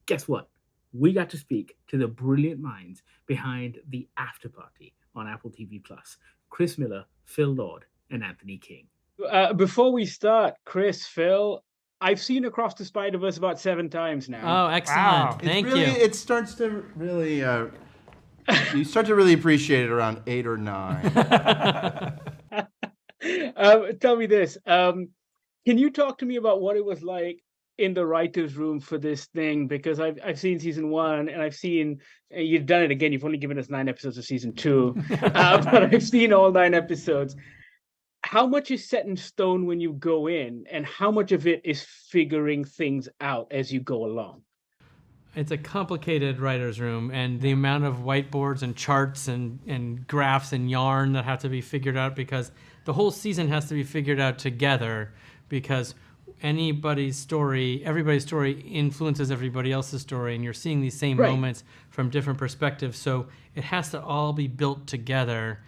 guess what? We got to speak to the brilliant minds behind the Afterparty on Apple TV Plus. Chris Miller, Phil Lord, and Anthony King. Before we start, Chris, Phil, I've seen Across the Spider-Verse about 7 times now. Oh, excellent. Wow. Thank really, you. It starts to really, you start to really appreciate it around 8 or 9. Tell me this. Can you talk to me about what it was like in the writer's room for this thing? Because I've seen season 1, and I've seen, you've done it again. You've only given us 9 episodes of season 2, but I've seen all 9 episodes. How much is set in stone when you go in, and how much of it is figuring things out as you go along? It's a complicated writer's room, and the amount of whiteboards and charts and graphs and yarn that have to be figured out, because the whole season has to be figured out together, because everybody's story influences everybody else's story, and you're seeing these same moments from different perspectives. So it has to all be built together.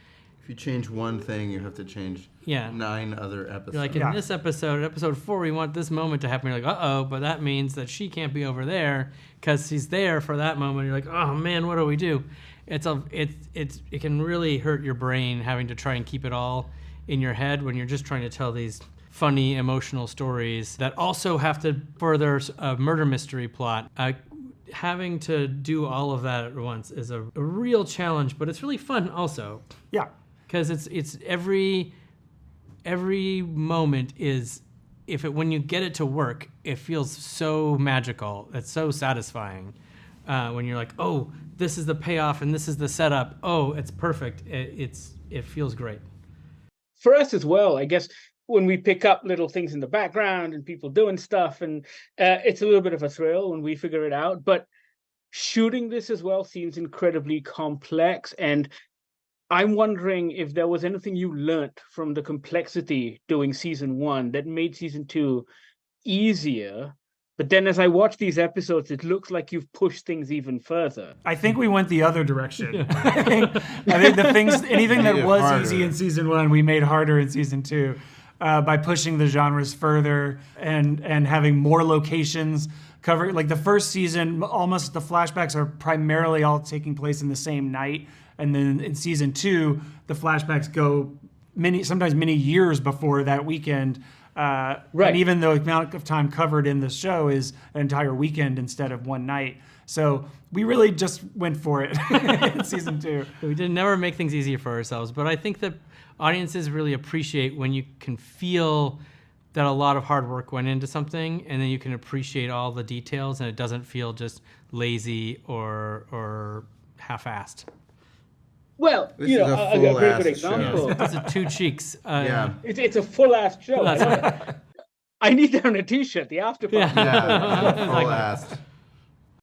If you change one thing, you have to change 9 other episodes. You're like, in this episode 4, we want this moment to happen. You're like, uh-oh, but that means that she can't be over there because she's there for that moment. You're like, oh man, what do we do? It can really hurt your brain having to try and keep it all in your head when you're just trying to tell these funny, emotional stories that also have to further a murder mystery plot. Having to do all of that at once is a real challenge, but it's really fun also. Yeah. Because it's every moment is, when you get it to work, it feels so magical. It's so satisfying when you're like, oh, this is the payoff and this is the setup. Oh, it's perfect. It feels great. For us as well, I guess, when we pick up little things in the background and people doing stuff, and it's a little bit of a thrill when we figure it out. But shooting this as well seems incredibly complex, and I'm wondering if there was anything you learnt from the complexity doing season 1 that made season 2 easier. But then as I watch these episodes, it looks like you've pushed things even further. I think we went the other direction. I think anything that was harder. Easy in season 1, we made harder in season 2 by pushing the genres further and having more locations covered. Like the first season, almost the flashbacks are primarily all taking place in the same night. And then in season 2, the flashbacks go sometimes many years before that weekend. And even the amount of time covered in the show is an entire weekend instead of one night. So we really just went for it in season 2. We did never make things easier for ourselves, but I think that audiences really appreciate when you can feel that a lot of hard work went into something, and then you can appreciate all the details, and it doesn't feel just lazy or half-assed. Well, a very good example. It's a 2 cheeks. It's a full-ass show. I need that on a T-shirt, the Afterparty. Full-assed.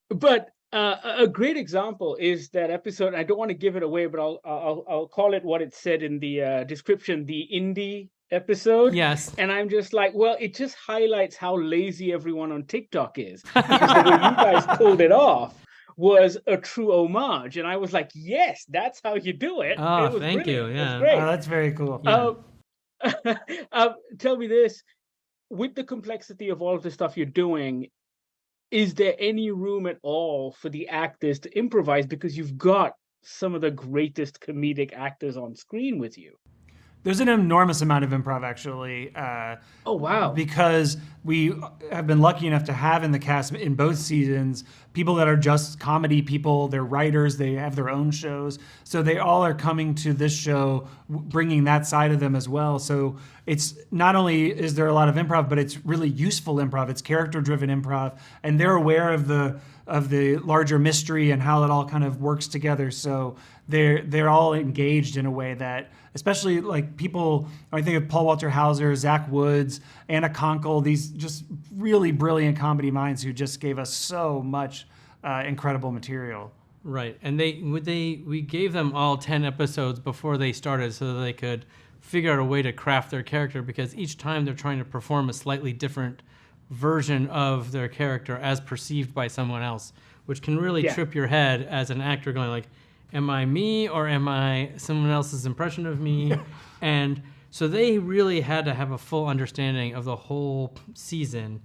But a great example is that episode. I don't want to give it away, but I'll call it what it said in the description, the indie episode. Yes. And I'm just like, well, it just highlights how lazy everyone on TikTok is. Because the way you guys pulled it off was a true homage, and I was like, yes, that's how you do it. Oh, it was thank brilliant. you. Yeah. Great. Oh, that's very cool. Tell me this, with the complexity of all of the stuff you're doing, is there any room at all for the actors to improvise, because you've got some of the greatest comedic actors on screen with you? There's an enormous amount of improv, actually. Oh, wow. Because we have been lucky enough to have in the cast in both seasons people that are just comedy people. They're writers. They have their own shows. So they all are coming to this show, bringing that side of them as well. So it's not only is there a lot of improv, but it's really useful improv. It's character-driven improv. And they're aware of the larger mystery and how it all kind of works together. So they're all engaged in a way that, especially like people, I think of Paul Walter Hauser, Zach Woods, Anna Conkle, these just really brilliant comedy minds who just gave us so much incredible material. Right, and we gave them all 10 episodes before they started so that they could figure out a way to craft their character, because each time they're trying to perform a slightly different version of their character as perceived by someone else, which can really trip your head as an actor, going like, am I me or am I someone else's impression of me? And so they really had to have a full understanding of the whole season.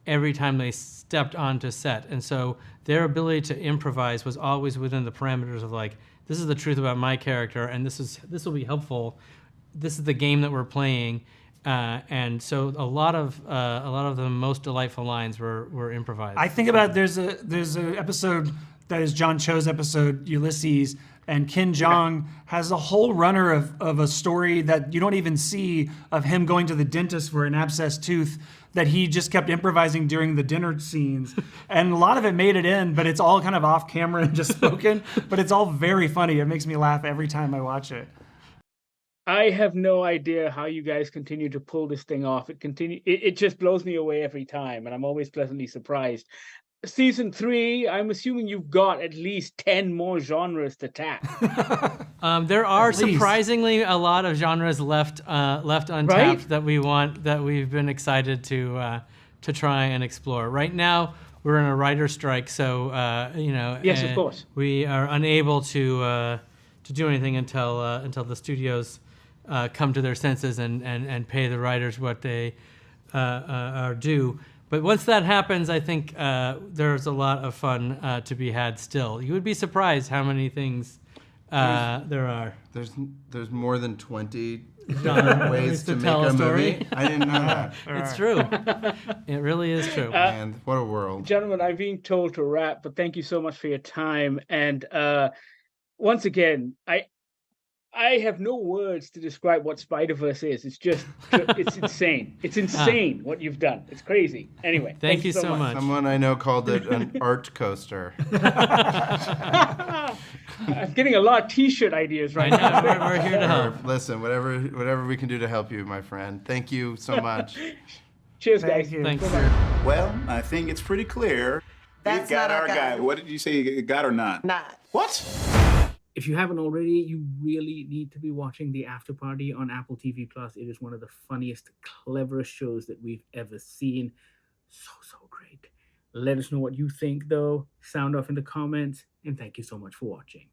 every time they stepped onto set. And so their ability to improvise was always within the parameters of like, this is the truth about my character, and this will be helpful. This is the game that we're playing. And so a lot of the most delightful lines were improvised. I think about there's a episode that is John Cho's episode, Ulysses, and Ken Jeong has a whole runner of a story that you don't even see of him going to the dentist for an abscessed tooth that he just kept improvising during the dinner scenes. And a lot of it made it in, but it's all kind of off camera and just spoken, but it's all very funny. It makes me laugh every time I watch it. I have no idea how you guys continue to pull this thing off. It just blows me away every time, and I'm always pleasantly surprised. Season 3, I'm assuming you've got at least 10 more genres to tap. There are surprisingly a lot of genres left untapped that we've been excited to try and explore. Right now, we're in a writer's strike, so Yes, of course. we are unable to do anything until the studios come to their senses and pay the writers what they are due. But once that happens, I think there's a lot of fun to be had still. You would be surprised how many things there are. There's more than 20 to ways to make tell a a story. movie. I didn't know that. It's true. It really is true. And what a world. Gentlemen, I'm being told to wrap, but thank you so much for your time. And once again, I have no words to describe what Spider-Verse is. It's just, it's insane. It's insane what you've done. It's crazy. Anyway, Thank you so much. Someone I know called it an art coaster. I'm getting a lot of T-shirt ideas right now. We're here to help. Listen, whatever we can do to help you, my friend. Thank you so much. Cheers, guys. Thank you. Thanks. Bye-bye. Well, I think it's pretty clear. That's We've got not our our guy. guy. What did you say, got or not? Not. What? If you haven't already, you really need to be watching The Afterparty on Apple TV Plus. It is one of the funniest, cleverest shows that we've ever seen. So great. Let us know what you think, though. Sound off in the comments, and thank you so much for watching.